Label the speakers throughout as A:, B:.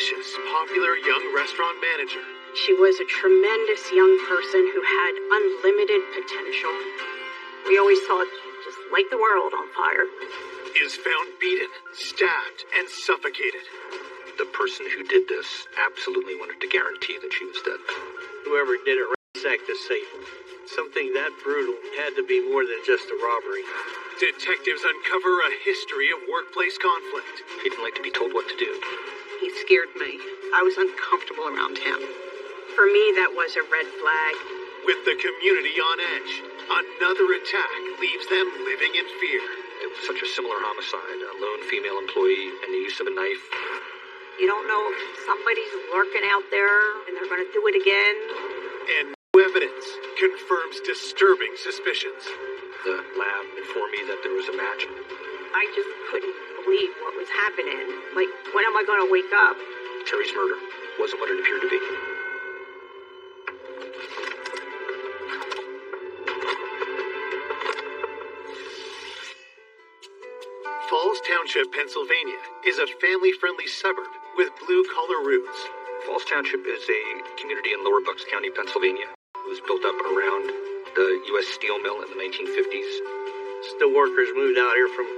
A: ambitious, popular young restaurant manager.
B: She was a tremendous young person who had unlimited potential. We always thought, just light the world on fire.
A: Is found beaten, stabbed, and suffocated.
C: The person who did this absolutely wanted to guarantee that she was dead.
D: Whoever did it ransacked the safe. Something that brutal had to be more than just a robbery.
A: Detectives uncover a history of workplace conflict.
C: He didn't like to be told what to do.
B: He scared me. I was uncomfortable around him. For me, that was a red flag.
A: With the community on edge, another attack leaves them living in fear.
C: It was such a similar homicide, a lone female employee and the use of a knife.
B: You don't know if somebody's lurking out there and they're going to do it again.
A: And no evidence confirms disturbing suspicions.
C: The lab informed me that there was a match.
B: I just couldn't believe what was happening. Like, when am I going to wake up?
C: Terry's murder wasn't what it appeared to be.
A: Falls Township, Pennsylvania, is a family-friendly suburb with blue-collar roots.
C: Falls Township is a community in Lower Bucks County, Pennsylvania. It was built up around the U.S. Steel Mill in the 1950s.
D: Steel workers moved out here from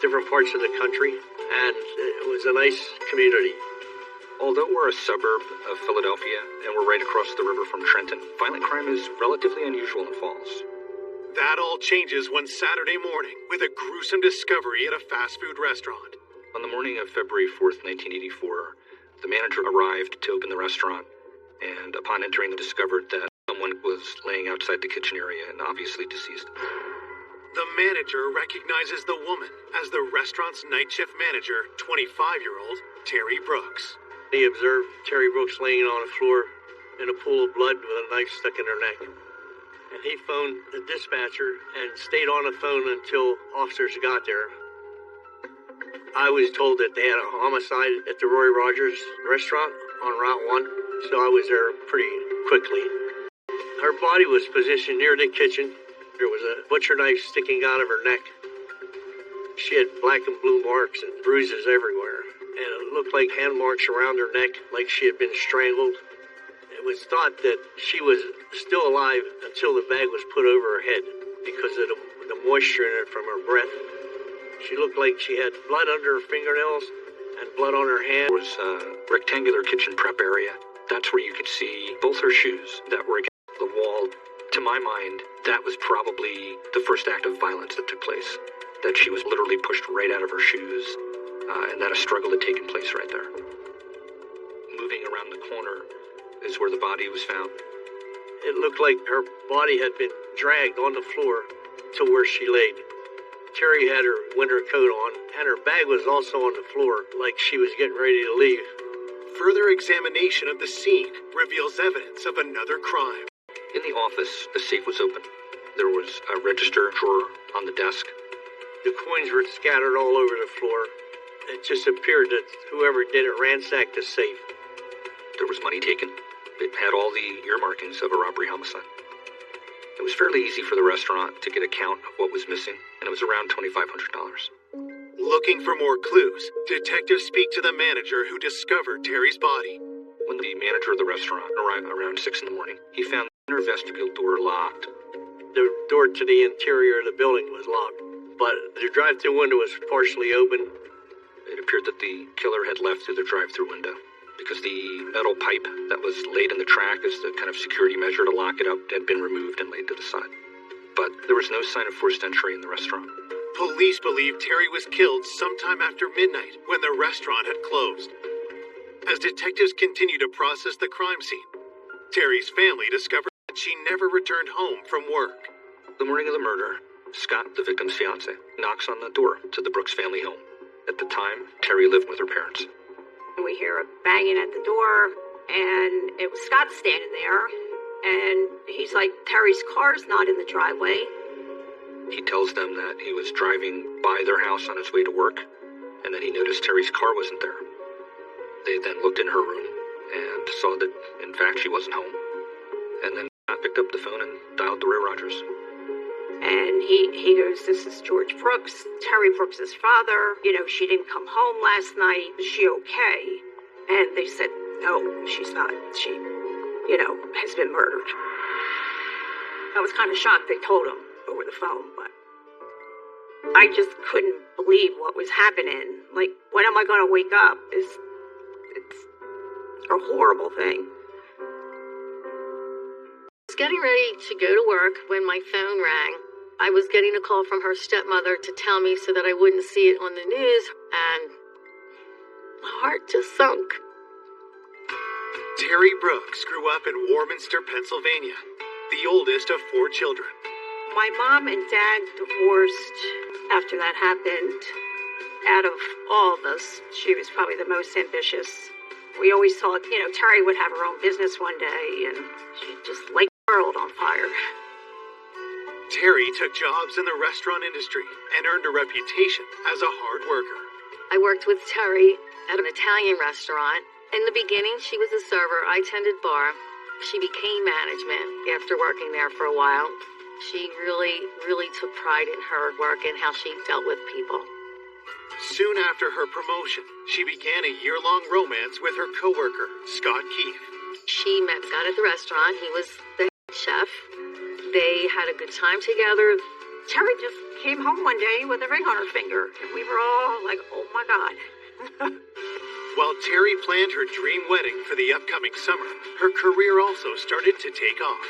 D: different parts of the country, and it was a nice community.
C: Although we're a suburb of Philadelphia and we're right across the river from Trenton, violent crime is relatively unusual in Falls.
A: That all changes one Saturday morning with a gruesome discovery at a fast food restaurant.
C: On the morning of February 4th, 1984, the manager arrived to open the restaurant, and upon entering, discovered that someone was laying outside the kitchen area and obviously deceased.
A: The manager recognizes the woman as the restaurant's night shift manager, 25-year-old Terry Brooks.
D: He observed Terry Brooks laying on the floor in a pool of blood with a knife stuck in her neck. And he phoned the dispatcher and stayed on the phone until officers got there. I was told that they had a homicide at the Roy Rogers restaurant on Route 1, so I was there pretty quickly. Her body was positioned near the kitchen. There was a butcher knife sticking out of her neck. She had black and blue marks and bruises everywhere, and it looked like hand marks around her neck, like she had been strangled. It was thought that she was still alive until the bag was put over her head because of the moisture in it from her breath. She looked like she had blood under her fingernails and blood on her hand.
C: There was a rectangular kitchen prep area. That's where you could see both her shoes that were against the wall. To my mind, that was probably the first act of violence that took place. That she was literally pushed right out of her shoes, and that a struggle had taken place right there. Moving around the corner is where the body was found.
D: It looked like her body had been dragged on the floor to where she laid. Terry had her winter coat on, and her bag was also on the floor, like she was getting ready to leave.
A: Further examination of the scene reveals evidence of another crime.
C: In the office, the safe was open. There was a register drawer on the desk.
D: The coins were scattered all over the floor. It just appeared that whoever did it ransacked the safe.
C: There was money taken. It had all the earmarkings of a robbery homicide. It was fairly easy for the restaurant to get a count of what was missing, and it was around $2,500.
A: Looking for more clues, detectives speak to the manager who discovered Terry's body.
C: When the manager of the restaurant arrived around 6 in the morning, he found the inner vestibule door locked.
D: The door to the interior of the building was locked, but the drive-thru window was partially open.
C: It appeared that the killer had left through the drive-thru window, because the metal pipe that was laid in the track as the kind of security measure to lock it up had been removed and laid to the side. But there was no sign of forced entry in the restaurant.
A: Police believe Terry was killed sometime after midnight when the restaurant had closed. As detectives continue to process the crime scene, Terry's family discovered that she never returned home from work.
C: The morning of the murder, Scott, the victim's fiance, knocks on the door to the Brooks family home. At the time, Terry lived with her parents.
B: We hear a banging at the door, and it was Scott standing there, and he's like, Terry's car's not in the driveway.
C: He tells them that he was driving by their house on his way to work, and then he noticed Terry's car wasn't there. They then looked in her room and saw that, in fact, she wasn't home. And then Scott picked up the phone and dialed the Roy Rogers.
B: And he goes, this is George Brooks, Terry Brooks' father. You know, she didn't come home last night. Is she okay? And they said, no, she's not. She, has been murdered. I was kind of shocked they told him over the phone, but I just couldn't believe what was happening. Like, when am I going to wake up? It's a horrible thing.
E: I was getting ready to go to work when my phone rang. I was getting a call from her stepmother to tell me so that I wouldn't see it on the news, and my heart just sunk.
A: Terry Brooks grew up in Warminster, Pennsylvania, the oldest of 4 children.
B: My mom and dad divorced after that happened. Out of all of us, she was probably the most ambitious. We always thought, Terry would have her own business one day, and she'd just light the world on fire.
A: Terry took jobs in the restaurant industry and earned a reputation as a hard worker.
E: I worked with Terry at an Italian restaurant. In the beginning, she was a server. I tended bar. She became management after working there for a while. She really took pride in her work and how she dealt with people.
A: Soon after her promotion, she began a year-long romance with her coworker, Scott Keefe.
E: She met Scott at the restaurant. He was the head chef. They had a good time together.
B: Terry just came home one day with a ring on her finger, and we were all like, oh my God.
A: While Terry planned her dream wedding for the upcoming summer, her career also started to take off.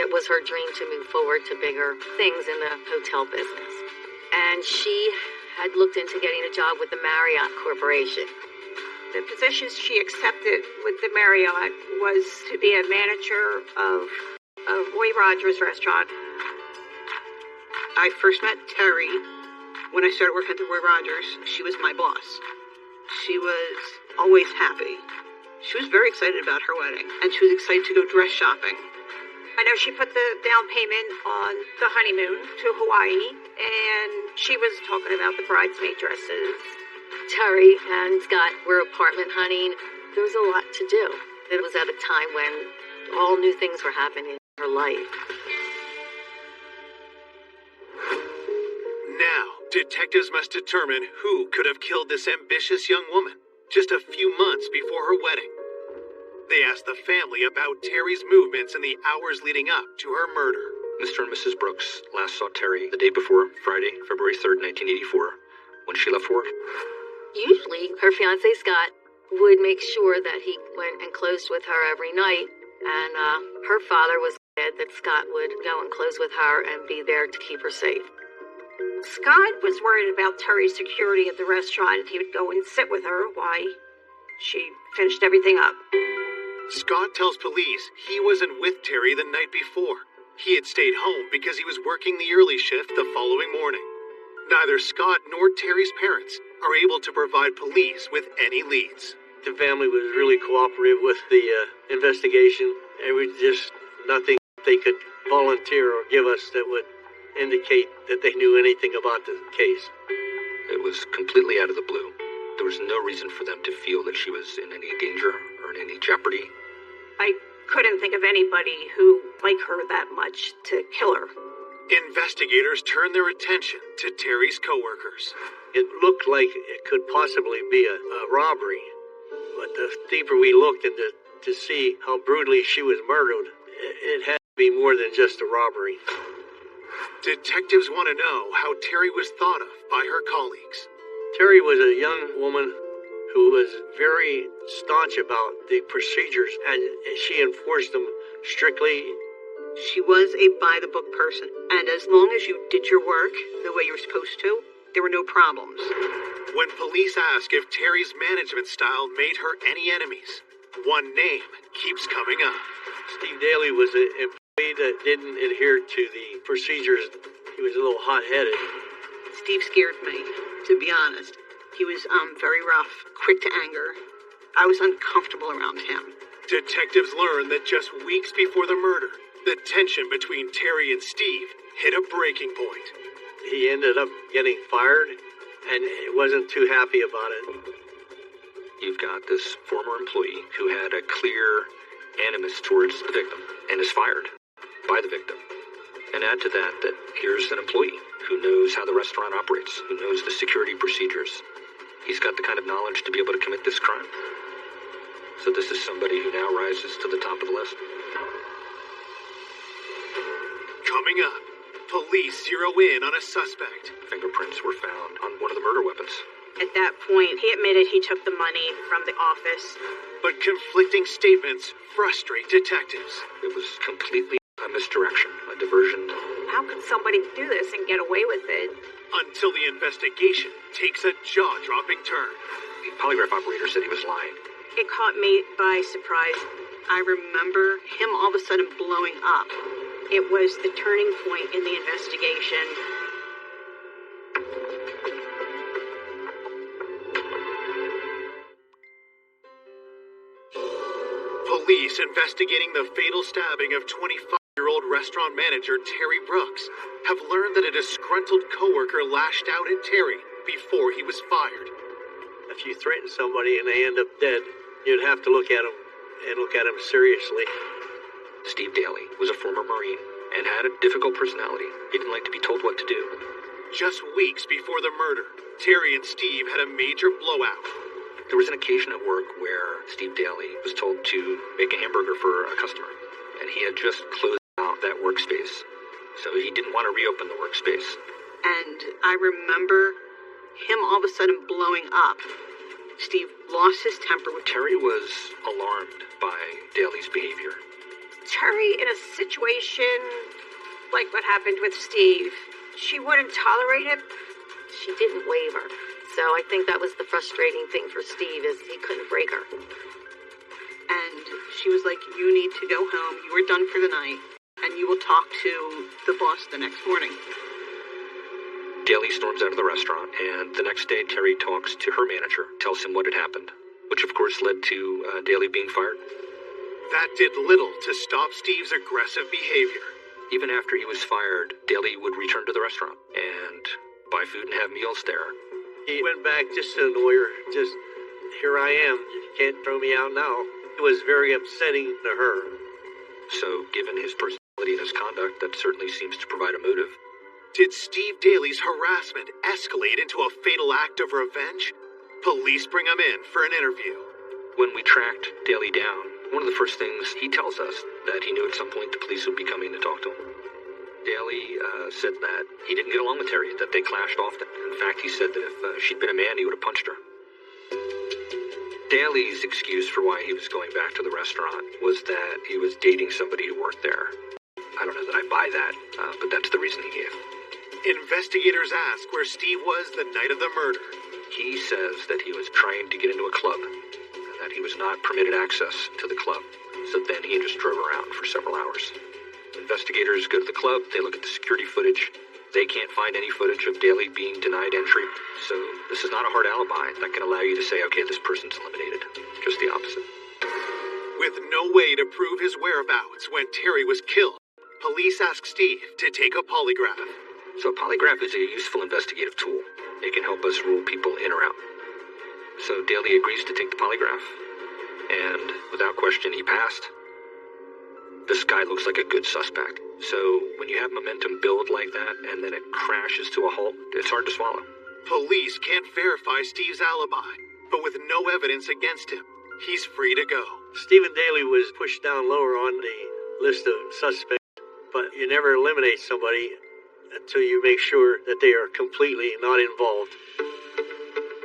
E: It was her dream to move forward to bigger things in the hotel business. And she had looked into getting a job with the Marriott Corporation.
B: The position she accepted with the Marriott was to be a manager of Roy Rogers restaurant.
F: I first met Terry when I started working at the Roy Rogers. She was my boss. She was always happy. She was very excited about her wedding, and she was excited to go dress shopping.
B: I know she put the down payment on the honeymoon to Hawaii, and she was talking about the bridesmaid dresses.
E: Terry and Scott were apartment hunting. There was a lot to do. It was at a time when all new things were happening in her life.
A: Now, detectives must determine who could have killed this ambitious young woman just a few months before her wedding. They asked the family about Terry's movements in the hours leading up to her murder.
C: Mr. and Mrs. Brooks last saw Terry the day before, Friday, February 3rd, 1984, when she left for work.
E: Usually, her fiancé Scott would make sure that he went and closed with her every night, and her father was glad that Scott would go and close with her and be there to keep her safe.
B: Scott was worried about Terry's security at the restaurant. He would go and sit with her while she finished everything up.
A: Scott tells police he wasn't with Terry the night before. He had stayed home because he was working the early shift the following morning. Neither Scott nor Terry's parents are able to provide police with any leads.
D: The family was really cooperative with the investigation. There was just nothing they could volunteer or give us that would indicate that they knew anything about the case.
C: It was completely out of the blue. There was no reason for them to feel that she was in any danger or in any jeopardy.
B: I couldn't think of anybody who liked her that much to kill her.
A: Investigators turned their attention to Terry's coworkers.
D: It looked like it could possibly be a robbery, but the deeper we looked into to see how brutally she was murdered, it had to be more than just a robbery.
A: Detectives want to know how Terry was thought of by her colleagues.
D: Terry was a young woman who was very staunch about the procedures, and she enforced them strictly.
F: She was a by-the-book person, and as long as you did your work the way you were supposed to, there were no problems.
A: When police ask if Terry's management style made her any enemies, one name keeps coming up.
D: Steve Daly was an employee that didn't adhere to the procedures. He was a little hot-headed.
F: Steve scared me, to be honest. He was very rough, quick to anger. I was uncomfortable around him.
A: Detectives learned that just weeks before the murder, the tension between Terry and Steve hit a breaking point.
D: He ended up getting fired, and wasn't too happy about it.
C: You've got this former employee who had a clear animus towards the victim and is fired by the victim. And add to that here's an employee who knows how the restaurant operates, who knows the security procedures. He's got the kind of knowledge to be able to commit this crime. So this is somebody who now rises to the top of the list.
A: Coming up, police zero in on a suspect.
C: Fingerprints were found on one of the murder weapons.
B: At that point, he admitted he took the money from the office.
A: But conflicting statements frustrate detectives.
C: It was completely a misdirection, a diversion.
B: How could somebody do this and get away with it?
A: Until the investigation takes a jaw-dropping turn.
C: The polygraph operator said he was lying.
B: It caught me by surprise.
F: I remember him all of a sudden blowing up.
B: It was the turning point in the investigation.
A: Police investigating the fatal stabbing of 25-year-old restaurant manager Terry Brooks have learned that a disgruntled coworker lashed out at Terry before he was fired.
D: If you threaten somebody and they end up dead, you'd have to look at them and look at them seriously.
C: Steve Daly was a former Marine and had a difficult personality. He didn't like to be told what to do.
A: Just weeks before the murder, Terry and Steve had a major blowout.
C: There was an occasion at work where Steve Daly was told to make a hamburger for a customer, and he had just closed out that workspace, so he didn't want to reopen the workspace.
F: And I remember him all of a sudden blowing up. Steve lost his temper with
C: Terry was alarmed by Daly's behavior.
B: Terry, in a situation like what happened with Steve, she wouldn't tolerate it.
E: She didn't waver. So I think that was the frustrating thing for Steve, is he couldn't break her.
F: And she was like, you need to go home. You are done for the night. And you will talk to the boss the next morning.
C: Daly storms out of the restaurant, and the next day Terry talks to her manager, tells him what had happened, which of course led to Daly being fired.
A: That did little to stop Steve's aggressive behavior.
C: Even after he was fired, Daly would return to the restaurant and buy food and have meals there.
D: He went back just to annoy her. Just, here I am. You can't throw me out now. It was very upsetting to her.
C: So, given his personality and his conduct, that certainly seems to provide a motive.
A: Did Steve Daly's harassment escalate into a fatal act of revenge? Police bring him in for an interview.
C: When we tracked Daly down, one of the first things he tells us that he knew at some point the police would be coming to talk to him. Daly said that he didn't get along with Terry, that they clashed often. In fact, he said that if she'd been a man, he would have punched her. Daly's excuse for why he was going back to the restaurant was that he was dating somebody who worked there. I don't know that I buy that, but that's the reason he gave.
A: Investigators ask where Steve was the night of the murder.
C: He says that he was trying to get into a club, and that he was not permitted access to the club. So then he just drove around for several hours. Investigators go to the club, they look at the security footage. They can't find any footage of Daly being denied entry. So this is not a hard alibi that can allow you to say, okay, this person's eliminated. Just the opposite.
A: With no way to prove his whereabouts when Terry was killed, police ask Steve to take a polygraph.
C: So a polygraph is a useful investigative tool. It can help us rule people in or out. So Daly agrees to take the polygraph. And without question, he passed. This guy looks like a good suspect. So when you have momentum build like that and then it crashes to a halt, it's hard to swallow.
A: Police can't verify Steve's alibi, but with no evidence against him, he's free to go.
D: Stephen Daly was pushed down lower on the list of suspects, but you never eliminate somebody until you make sure that they are completely not involved.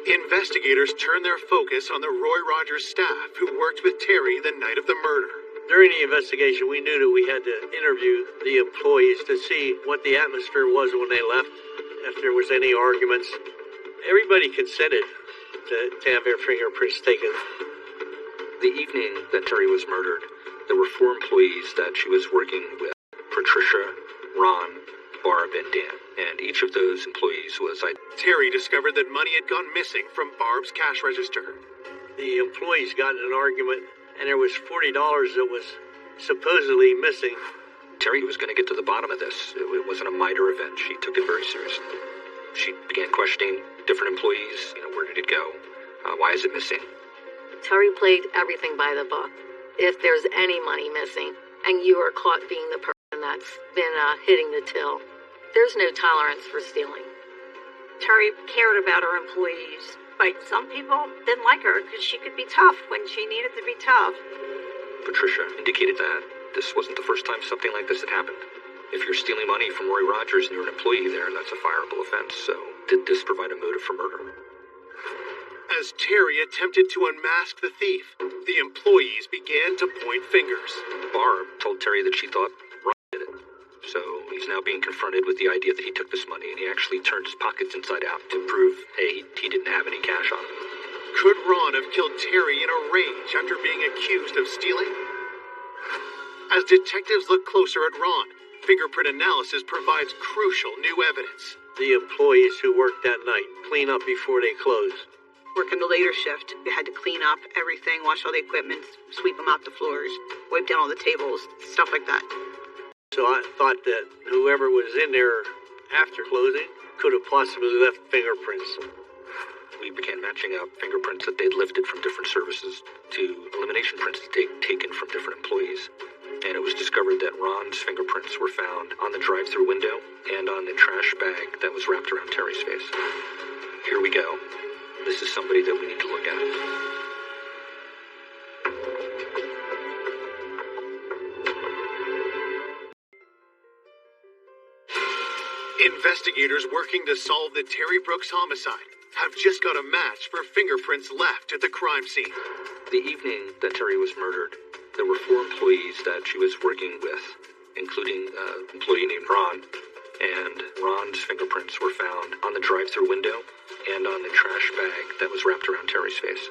A: Investigators turn their focus on the Roy Rogers staff who worked with Terry the night of the murder.
D: During the investigation, we knew that we had to interview the employees to see what the atmosphere was when they left, if there was any arguments. Everybody consented to have their fingerprints taken.
C: The evening that Terry was murdered, there were 4 employees that she was working with: Patricia, Ron, Barb, and Dan. And each of those employees was
A: Terry discovered that money had gone missing from Barb's cash register.
D: The employees got in an argument, and there was $40 that was supposedly missing.
C: Terry was going to get to the bottom of this. It wasn't a minor event. She took it very seriously. She began questioning different employees. Where did it go? Why is it missing?
E: Terry played everything by the book. If there's any money missing, and you are caught being the person that's been hitting the till, there's no tolerance for stealing.
B: Terry cared about her employees, But some people didn't like her because she could be tough when she needed to be tough.
C: Patricia indicated that this wasn't the first time something like this had happened. If you're stealing money from Roy Rogers and you're an employee there, that's a fireable offense. So, did this provide a motive for murder?
A: As Terry attempted to unmask the thief, the employees began to point fingers.
C: Barb told Terry that she thought Ron did it. So, he's now being confronted with the idea that he took this money, and he actually turned his pockets inside out to prove, A, he didn't have any cash on him.
A: Could Ron have killed Terry in a rage after being accused of stealing? As detectives look closer at Ron, fingerprint analysis provides crucial new evidence.
D: The employees who worked that night clean up before they close.
F: Working the later shift, they had to clean up everything, wash all the equipment, sweep them out the floors, wipe down all the tables, stuff like that.
D: So I thought that whoever was in there after closing could have possibly left fingerprints.
C: We began matching up fingerprints that they'd lifted from different services to elimination prints taken from different employees. And it was discovered that Ron's fingerprints were found on the drive-thru window and on the trash bag that was wrapped around Terry's face. Here we go. This is somebody that we need to look at.
A: Investigators working to solve the Terry Brooks homicide have just got a match for fingerprints left at the crime scene.
C: The evening that Terry was murdered, there were 4 employees that she was working with, including an employee named Ron. And Ron's fingerprints were found on the drive-thru window and on the trash bag that was wrapped around Terry's face.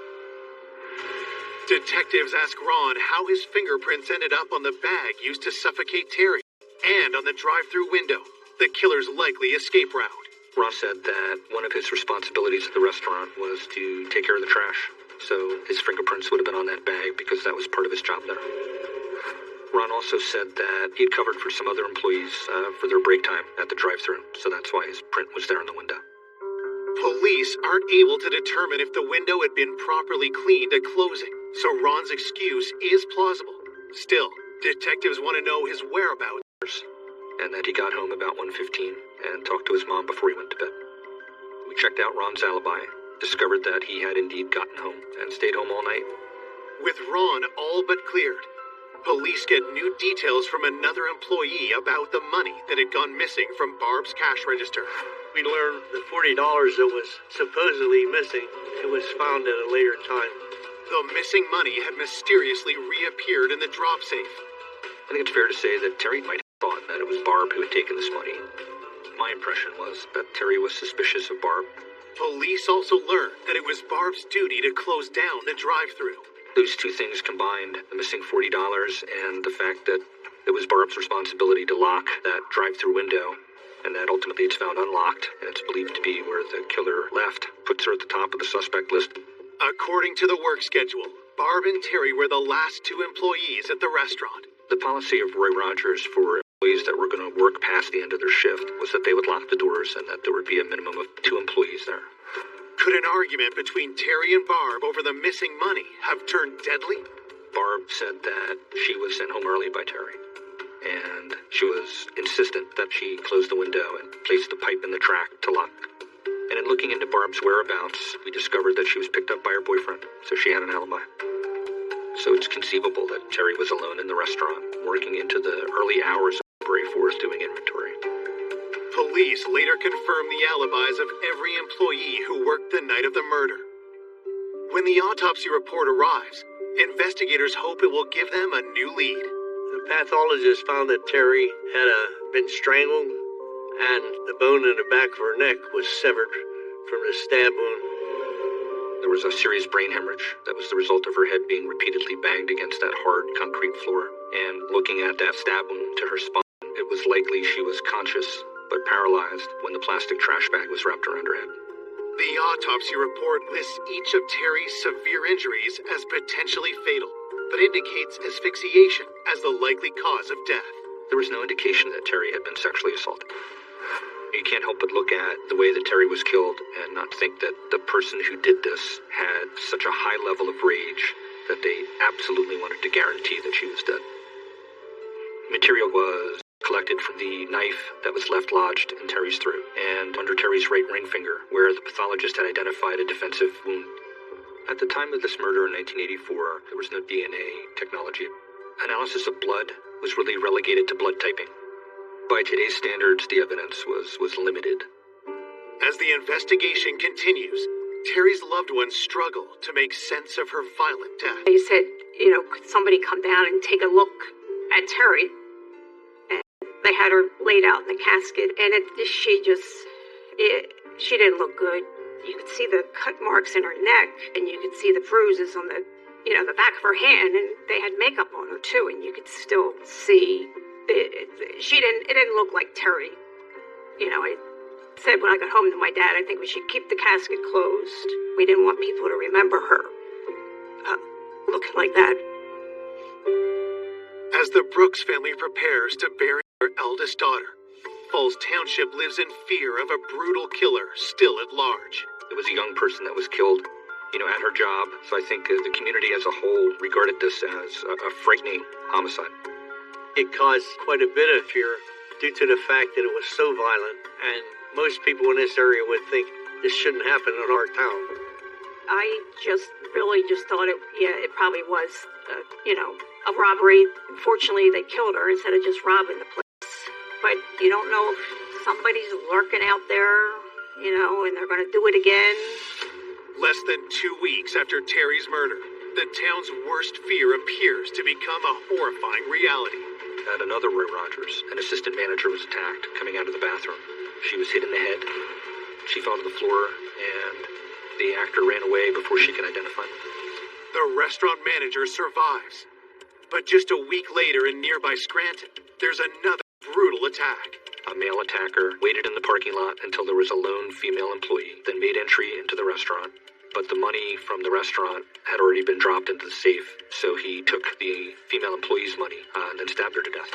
A: Detectives ask Ron how his fingerprints ended up on the bag used to suffocate Terry and on the drive-thru window, the killer's likely escape route.
C: Ron said that one of his responsibilities at the restaurant was to take care of the trash, so his fingerprints would have been on that bag because that was part of his job there. Ron also said that he'd covered for some other employees for their break time at the drive-thru, so that's why his print was there in the window.
A: Police aren't able to determine if the window had been properly cleaned at closing, so Ron's excuse is plausible. Still, detectives want to know his whereabouts,
C: and that he got home about 1:15 and talked to his mom before he went to bed. We checked out Ron's alibi, discovered that he had indeed gotten home and stayed home all night.
A: With Ron all but cleared, police get new details from another employee about the money that had gone missing from Barb's cash register.
D: We learned the $40 that was supposedly missing, it was found at a later time.
A: The missing money had mysteriously reappeared in the drop safe.
C: I think it's fair to say that Terry might have thought that it was Barb who had taken this money. My impression was that Terry was suspicious of Barb.
A: Police also learned that it was Barb's duty to close down the drive-thru.
C: Those two things combined, the missing $40 and the fact that it was Barb's responsibility to lock that drive-thru window, and that ultimately it's found unlocked, and it's believed to be where the killer left, puts her at the top of the suspect list.
A: According to the work schedule, Barb and Terry were the last 2 employees at the restaurant.
C: The policy of Roy Rogers for employees that were going to work past the end of their shift was that they would lock the doors and that there would be a minimum of 2 employees there.
A: Could an argument between Terry and Barb over the missing money have turned deadly?
C: Barb said that she was sent home early by Terry, and she was insistent that she close the window and place the pipe in the track to lock. And in looking into Barb's whereabouts, we discovered that she was picked up by her boyfriend, so she had an alibi. So it's conceivable that Terry was alone in the restaurant, working into the early hours of February 4th doing inventory.
A: Police later confirmed the alibis of every employee who worked the night of the murder. When the autopsy report arrives, investigators hope it will give them a new lead.
D: The pathologist found that Terry had been strangled, and the bone in the back of her neck was severed from the stab wound.
C: There was a serious brain hemorrhage that was the result of her head being repeatedly banged against that hard concrete floor. And looking at that stab wound to her spine, it was likely she was conscious but paralyzed when the plastic trash bag was wrapped around her head.
A: The autopsy report lists each of Terry's severe injuries as potentially fatal, but indicates asphyxiation as the likely cause of death.
C: There was no indication that Terry had been sexually assaulted. You can't help but look at the way that Terry was killed and not think that the person who did this had such a high level of rage that they absolutely wanted to guarantee that she was dead. Material was collected from the knife that was left lodged in Terry's throat and under Terry's right ring finger, where the pathologist had identified a defensive wound. At the time of this murder in 1984, there was no DNA technology. Analysis of blood was really relegated to blood typing. By today's standards, the evidence was limited.
A: As the investigation continues, Terry's loved ones struggle to make sense of her violent death.
B: They said, could somebody come down and take a look at Terry? And they had her laid out in the casket, and she didn't look good. You could see the cut marks in her neck, and you could see the bruises on the back of her hand, and they had makeup on her too, and you could still see it didn't look like Terry. I said when I got home to my dad, I think we should keep the casket closed. We didn't want people to remember her looking like that.
A: As the Brooks family prepares to bury their eldest daughter, Falls Township lives in fear of a brutal killer still at large.
C: It was a young person that was killed, at her job. So I think the community as a whole regarded this as a frightening homicide.
D: It caused quite a bit of fear due to the fact that it was so violent, and most people in this area would think this shouldn't happen in our town.
B: I really thought it probably was, a robbery. Unfortunately, they killed her instead of just robbing the place. But you don't know if somebody's lurking out there, and they're going to do it again.
A: Less than 2 weeks after Terry's murder, the town's worst fear appears to become a horrifying reality.
C: At another Roy Rogers, an assistant manager was attacked coming out of the bathroom. She was hit in the head. She fell to the floor, and the actor ran away before she could identify him.
A: The restaurant manager survives. But just a week later in nearby Scranton, there's another brutal attack.
C: A male attacker waited in the parking lot until there was a lone female employee, then made entry into the restaurant. But the money from the restaurant had already been dropped into the safe, so he took the female employee's money and then stabbed her to death.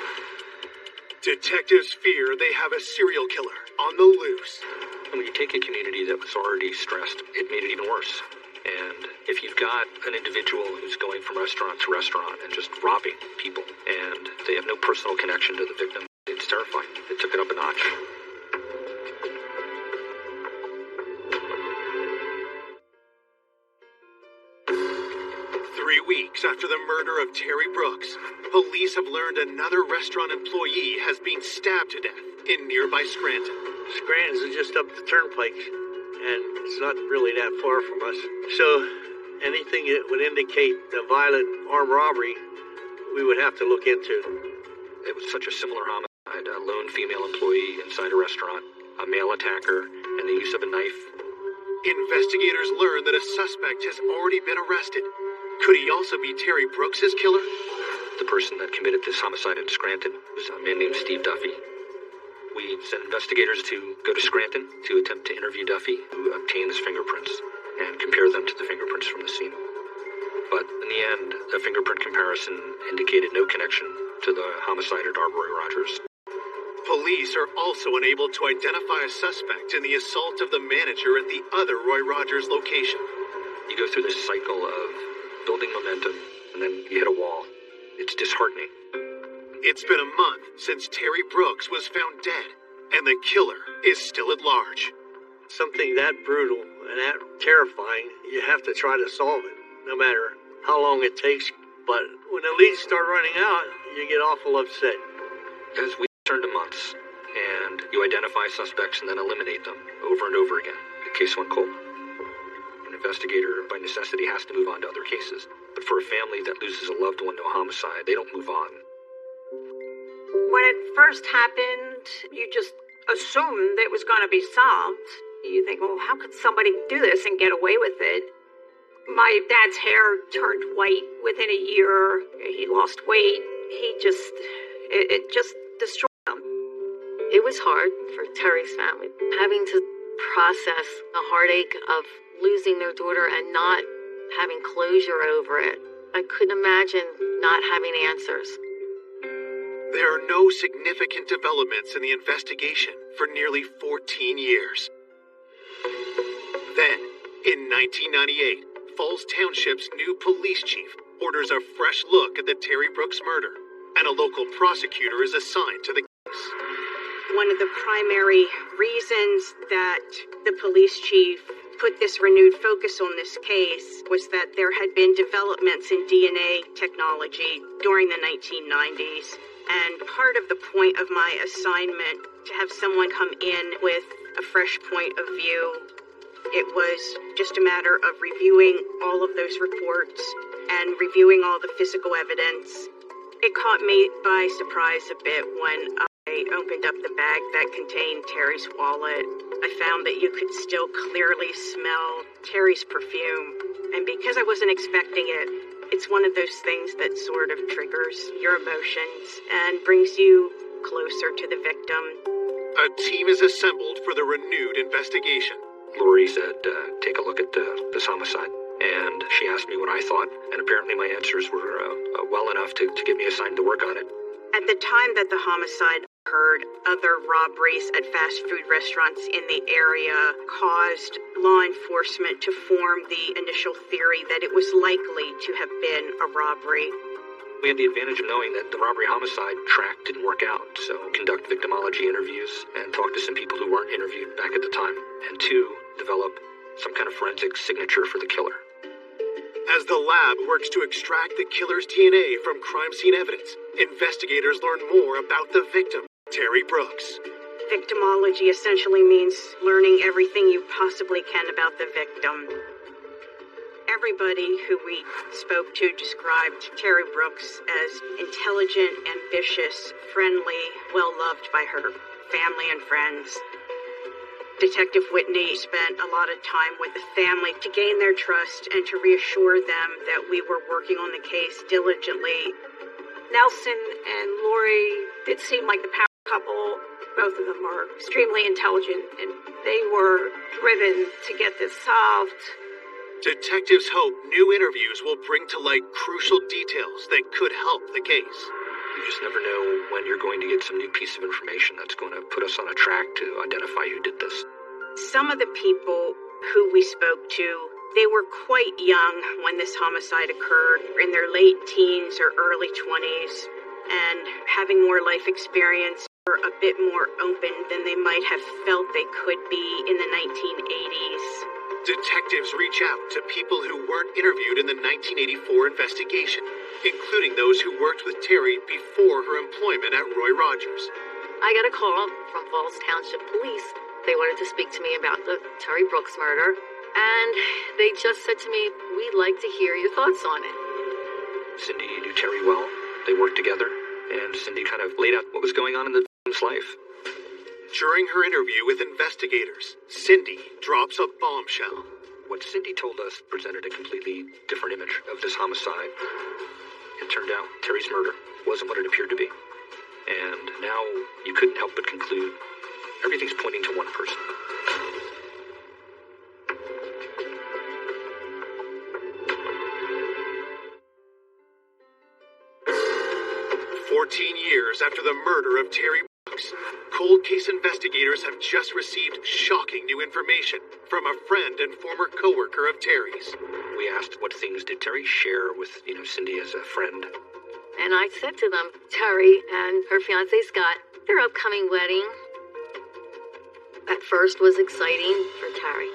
A: Detectives fear they have a serial killer on the loose.
C: And when you take a community that was already stressed, it made it even worse. And if you've got an individual who's going from restaurant to restaurant and just robbing people, and they have no personal connection to the victim, it's terrifying. It took it up a notch.
A: 3 weeks after the murder of Terry Brooks, police have learned another restaurant employee has been stabbed to death in nearby Scranton.
D: Scranton's just up the turnpike, and it's not really that far from us. So anything that would indicate a violent armed robbery, we would have to look into.
C: It was such a similar homicide. A lone female employee inside a restaurant, a male attacker, and the use of a knife.
A: Investigators learn that a suspect has already been arrested. Could he also be Terry Brooks' killer?
C: The person that committed this homicide in Scranton was a man named Steve Duffy. We sent investigators to go to Scranton to attempt to interview Duffy, who obtained his fingerprints, and compare them to the fingerprints from the scene. But in the end, the fingerprint comparison indicated no connection to the homicide at Roy Rogers.
A: Police are also unable to identify a suspect in the assault of the manager at the other Roy Rogers location.
C: You go through this cycle of building momentum, and then you hit a wall. It's disheartening.
A: It's been a month since Terry Brooks was found dead, and the killer is still at large.
D: Something that brutal and that terrifying, you have to try to solve it, no matter how long it takes. But when the leads start running out, you get awful upset.
C: As we turn to months, and you identify suspects and then eliminate them over and over again. Case went cold. An investigator, by necessity, has to move on to other cases. But for a family that loses a loved one to a homicide, they don't move on.
B: When it first happened, you just assumed it was going to be solved. You think, well, how could somebody do this and get away with it? My dad's hair turned white within a year. He lost weight. It just destroyed him.
E: It was hard for Terry's family, having to process the heartache of losing their daughter and not having closure over it. I couldn't imagine not having answers.
A: There are no significant developments in the investigation for nearly 14 years. Then, in 1998, Falls Township's new police chief orders a fresh look at the Terry Brooks murder, and a local prosecutor is assigned to the case.
B: one of the primary reasons that the police chief put this renewed focus on this case was that there had been developments in DNA technology during the 1990s. And part of the point of my assignment to have someone come in with a fresh point of view, it was just a matter of reviewing all of those reports and reviewing all the physical evidence. It caught me by surprise a bit when I opened up the bag that contained Terry's wallet. I found that you could still clearly smell Terry's perfume. And because I wasn't expecting it, it's one of those things that sort of triggers your emotions and brings you closer to the victim.
A: A team is assembled for the renewed investigation.
C: Lori said, take a look at this homicide. And she asked me what I thought, and apparently my answers were well enough to get me assigned to work on it.
B: At the time that the homicide occurred, other robberies at fast food restaurants in the area caused law enforcement to form the initial theory that it was likely to have been a robbery.
C: We had the advantage of knowing that the robbery-homicide track didn't work out, so conduct victimology interviews and talk to some people who weren't interviewed back at the time. And 2, develop some kind of forensic signature for the killer.
A: As the lab works to extract the killer's DNA from crime scene evidence, investigators learn more about the victim, Terry Brooks.
B: Victimology essentially means learning everything you possibly can about the victim. Everybody who we spoke to described Terry Brooks as intelligent, ambitious, friendly, well-loved by her family and friends. Detective Whitney spent a lot of time with the family to gain their trust and to reassure them that we were working on the case diligently.
G: Nelson and Lori did seem like the power couple. Both of them are extremely intelligent, and they were driven to get this solved.
A: Detectives hope new interviews will bring to light crucial details that could help the case.
C: You just never know when you're going to get some new piece of information that's going to put us on a track to identify who did this.
B: Some of the people who we spoke to, they were quite young when this homicide occurred, in their late teens or early 20s, and having more life experience, were a bit more open than they might have felt they could be in the 1980s.
A: Detectives reach out to people who weren't interviewed in the 1984 investigation, including those who worked with Terry before her employment at Roy Rogers.
E: I got a call from Falls Township Police. They wanted to speak to me about the Terry Brooks murder, and they just said to me, we'd like to hear your thoughts on it.
C: Cindy knew Terry well. They worked together, and Cindy kind of laid out what was going on in the victim's life.
A: During her interview with investigators, Cindy drops a bombshell.
C: What Cindy told us presented a completely different image of this homicide. It turned out Terry's murder wasn't what it appeared to be. And now you couldn't help but conclude everything's pointing to one person.
A: Years after the murder of Terry Brooks, cold case investigators have just received shocking new information from a friend and former coworker of Terry's.
C: We asked what things did Terry share with, Cindy as a friend.
E: And I said to them, Terry and her fiancé Scott, their upcoming wedding. At first was exciting for Terry.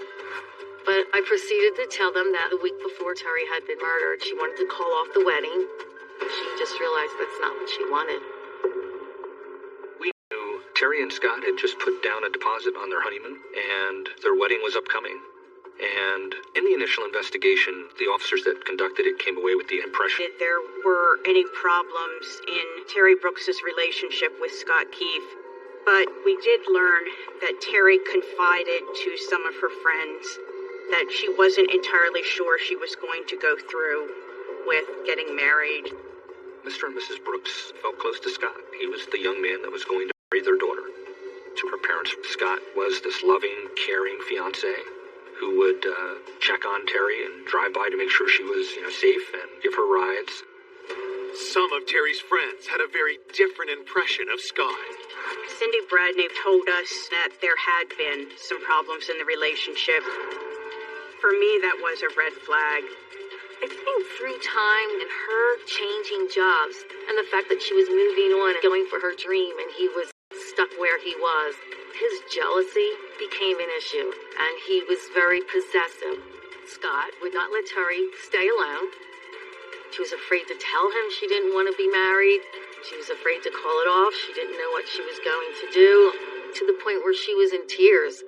E: But I proceeded to tell them that the week before Terry had been murdered, she wanted to call off the wedding. She just realized that's not what she wanted.
C: We knew Terry and Scott had just put down a deposit on their honeymoon, and their wedding was upcoming. And in the initial investigation, the officers that conducted it came away with the impression
B: that there were any problems in Terry Brooks's relationship with Scott Keefe. But we did learn that Terry confided to some of her friends that she wasn't entirely sure she was going to go through with getting married.
C: Mr. and Mrs. Brooks felt close to Scott. He was the young man that was going to marry their daughter. To her parents, Scott was this loving, caring fiancé who would check on Terry and drive by to make sure she was, safe and give her rides.
A: Some of Terry's friends had a very different impression of Scott.
B: Cindy Bradney told us that there had been some problems in the relationship. For me, that was a red flag.
E: I think through time and her changing jobs and the fact that she was moving on and going for her dream and he was stuck where he was. His jealousy became an issue, and he was very possessive. Scott would not let Terry stay alone. She was afraid to tell him she didn't want to be married. She was afraid to call it off. She didn't know what she was going to do, to the point where she was in tears.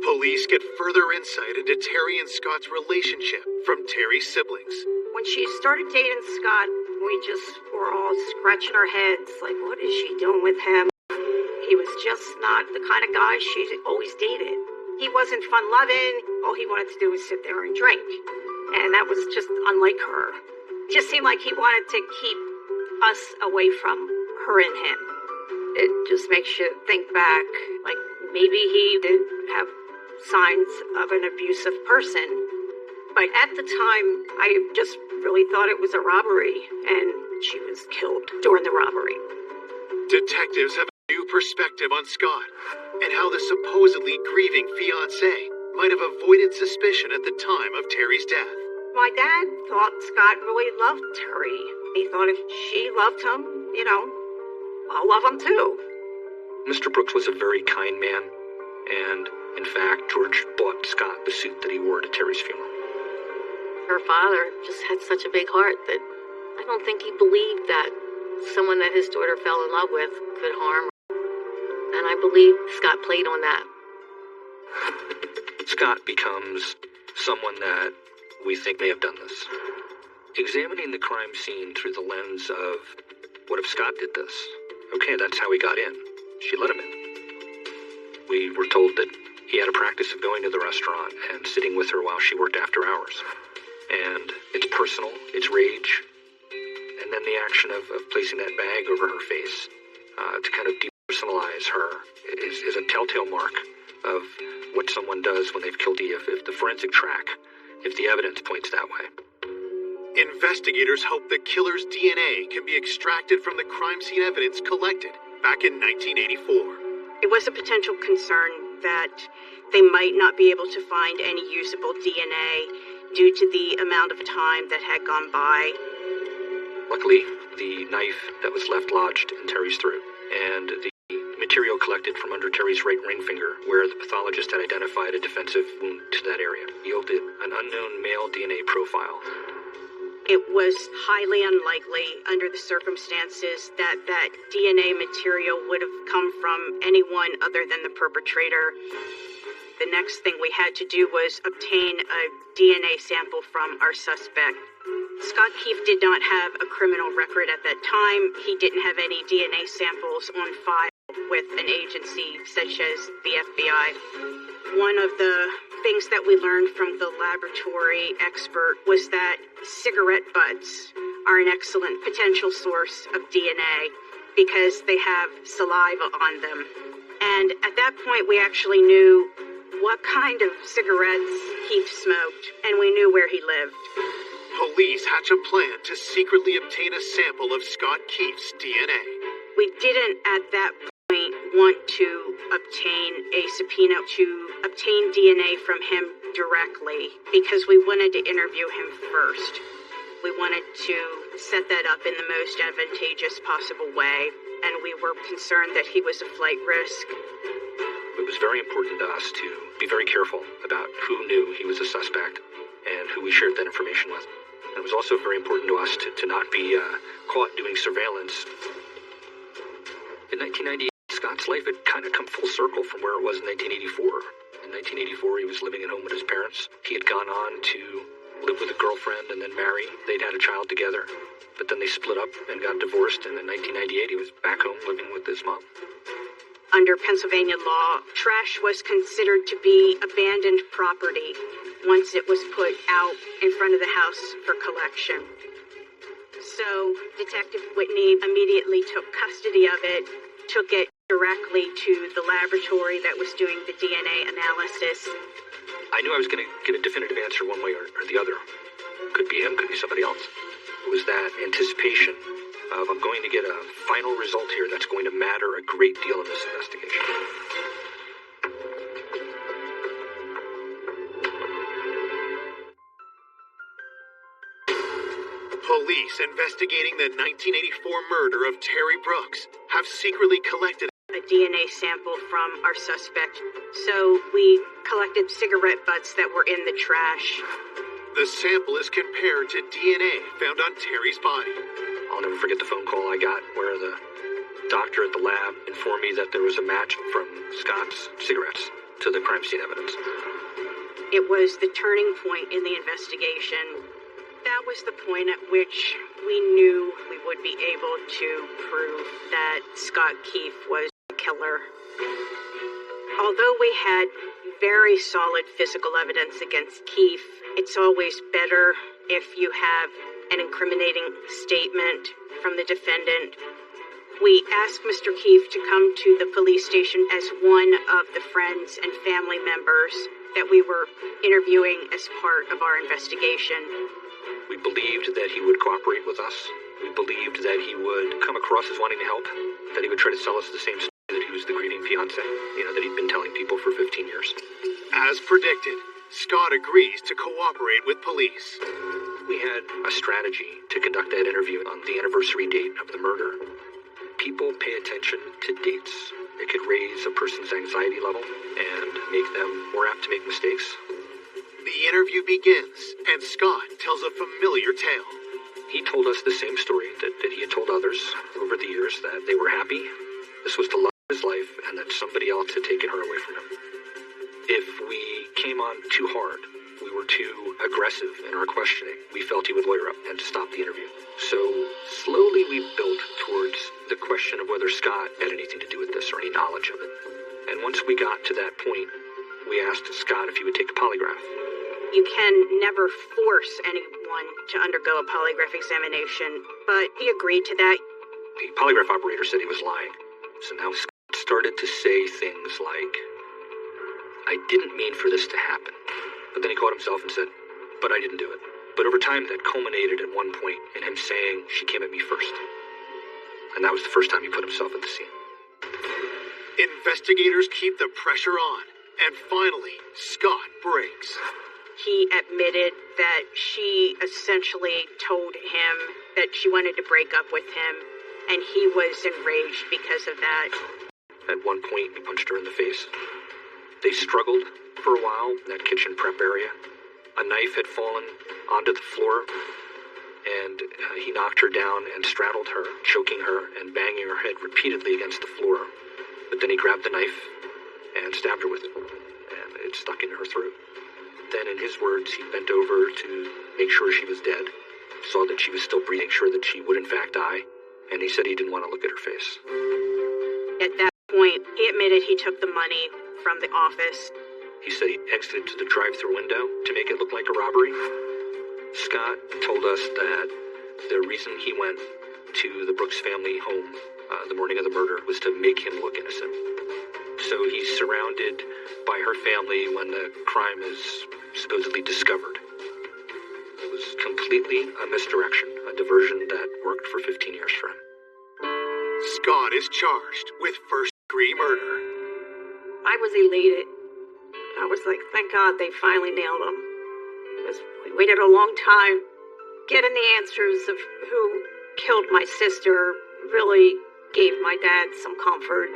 A: Police get further insight into Terry and Scott's relationship from Terry's siblings.
G: When she started dating Scott, we just were all scratching our heads, like, what is she doing with him? He was just not the kind of guy she always dated. He wasn't fun-loving. All he wanted to do was sit there and drink. And that was just unlike her. It just seemed like he wanted to keep us away from her and him. It just makes you think back, like, maybe he did have signs of an abusive person. But at the time, I just really thought it was a robbery, and she was killed during the robbery.
A: Detectives have a new perspective on Scott and how the supposedly grieving fiancé might have avoided suspicion at the time of Terry's death.
G: My dad thought Scott really loved Terry. He thought if she loved him, I'll love him too.
C: Mr. Brooks was a very kind man, and in fact, George bought Scott the suit that he wore to Terry's funeral.
E: Her father just had such a big heart that I don't think he believed that someone that his daughter fell in love with could harm her. And I believe Scott played on that.
C: Scott becomes someone that we think may have done this. Examining the crime scene through the lens of, what if Scott did this? Okay, that's how he got in. She let him in. We were told that he had a practice of going to the restaurant and sitting with her while she worked after hours. And it's personal, it's rage, and then the action of placing that bag over her face to kind of depersonalize her is a telltale mark of what someone does when they've killed you if the forensic track, if the evidence points that way.
A: Investigators hope the killer's DNA can be extracted from the crime scene evidence collected back in 1984.
F: It was a potential concern that they might not be able to find any usable DNA due to the amount of time that had gone by.
C: Luckily, the knife that was left lodged in Terry's throat and the material collected from under Terry's right ring finger, where the pathologist had identified a defensive wound to that area, yielded an unknown male DNA profile.
F: It was highly unlikely under the circumstances that DNA material would have come from anyone other than the perpetrator. The next thing we had to do was obtain a DNA sample from our suspect. Scott Keefe did not have a criminal record at that time. He didn't have any DNA samples on file with an agency such as the FBI. One of the things that we learned from the laboratory expert was that cigarette butts are an excellent potential source of DNA because they have saliva on them. And at that point, we actually knew what kind of cigarettes Keefe smoked, and we knew where he lived.
A: Police hatch a plan to secretly obtain a sample of Scott Keefe's DNA.
F: We didn't at that point want to obtain a subpoena to obtain DNA from him directly because we wanted to interview him first. We wanted to set that up in the most advantageous possible way, and we were concerned that he was a flight risk.
C: It was very important to us to be very careful about who knew he was a suspect and who we shared that information with. And it was also very important to us to not be caught doing surveillance. In 1998, Scott's life had kind of come full circle from where it was in 1984. In 1984, he was living at home with his parents. He had gone on to live with a girlfriend and then marry. They'd had a child together, but then they split up and got divorced, and in 1998, he was back home living with his mom.
F: Under Pennsylvania law, trash was considered to be abandoned property once it was put out in front of the house for collection. So Detective Whitney immediately took custody of it, took it directly to the laboratory that was doing the DNA analysis.
C: I knew I was going to get a definitive answer one way or the other. Could be him, could be somebody else. It was that anticipation of I'm going to get a final result here that's going to matter a great deal in this investigation.
A: Police investigating the 1984 murder of Terry Brooks have secretly collected
F: A DNA sample from our suspect, so we collected cigarette butts that were in the trash.
A: The sample is compared to DNA found on Terry's body.
C: I'll never forget the phone call I got where the doctor at the lab informed me that there was a match from Scott's cigarettes to the crime scene evidence.
F: It was the turning point in the investigation. That was the point at which we knew we would be able to prove that Scott Keefe was the killer. Although we had very solid physical evidence against Keefe, it's always better if you have an incriminating statement from the defendant. We asked Mr. Keefe to come to the police station as one of the friends and family members that we were interviewing as part of our investigation.
C: We believed that he would cooperate with us. We believed that he would come across as wanting to help, that he would try to sell us the same story that he was the grieving fiancé, that he'd been telling people for 15 years.
A: As predicted, Scott agrees to cooperate with police.
C: We had a strategy to conduct that interview on the anniversary date of the murder. People pay attention to dates. It could raise a person's anxiety level and make them more apt to make mistakes.
A: The interview begins, and Scott tells a familiar tale.
C: He told us the same story that he had told others over the years, that they were happy, this was the love of his life, and that somebody else had taken her away from him. If we came on too hard, we were too aggressive in our questioning, we felt he would lawyer up and to stop the interview. So slowly we built towards the question of whether Scott had anything to do with this or any knowledge of it. And once we got to that point, we asked Scott if he would take a polygraph.
F: You can never force anyone to undergo a polygraph examination, but he agreed to that.
C: The polygraph operator said he was lying. So now Scott started to say things like, I didn't mean for this to happen. But then he caught himself and said, but I didn't do it. But over time, that culminated at one point in him saying, she came at me first. And that was the first time he put himself at the scene.
A: Investigators keep the pressure on, and finally, Scott breaks.
F: He admitted that she essentially told him that she wanted to break up with him, and he was enraged because of that.
C: At one point, he punched her in the face. They struggled for a while in that kitchen prep area. A knife had fallen onto the floor, and he knocked her down and straddled her, choking her and banging her head repeatedly against the floor. But then he grabbed the knife and stabbed her with it, and it stuck in her throat. Then, in his words, he bent over to make sure she was dead, saw that she was still breathing, sure that she would in fact die, and he said he didn't want to look at her face.
F: At that point, he admitted he took the money from the office.
C: He said he exited to the drive-thru window to make it look like a robbery. Scott told us that the reason he went to the Brooks family home the morning of the murder was to make him look innocent. So he's surrounded by her family when the crime is supposedly discovered. It was completely a misdirection, a diversion that worked for 15 years for him.
A: Scott is charged with first-degree murder.
B: I was elated. I was like, thank God they finally nailed him. Because we waited a long time. Getting the answers of who killed my sister really gave my dad some comfort.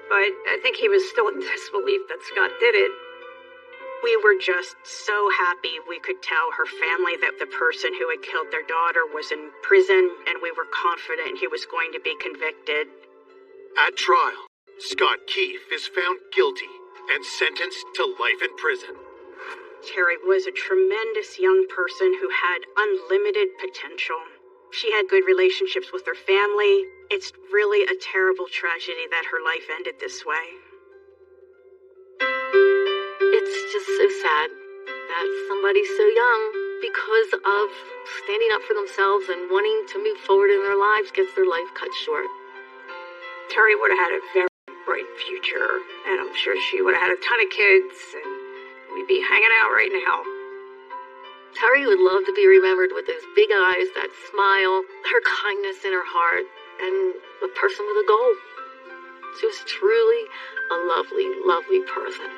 B: But I think he was still in disbelief that Scott did it.
F: We were just so happy we could tell her family that the person who had killed their daughter was in prison, and we were confident he was going to be convicted.
A: At trial, Scott Keefe is found guilty and sentenced to life in prison.
F: Terry was a tremendous young person who had unlimited potential. She had good relationships with her family. It's really a terrible tragedy that her life ended this way.
E: It's just so sad that somebody so young, because of standing up for themselves and wanting to move forward in their lives, gets their life cut short.
B: Terry would have had a very bright future, and I'm sure she would have had a ton of kids, and we'd be hanging out right now.
E: Terry would love to be remembered with those big eyes, that smile, her kindness in her heart, and a person with a goal. She was truly a lovely, lovely person.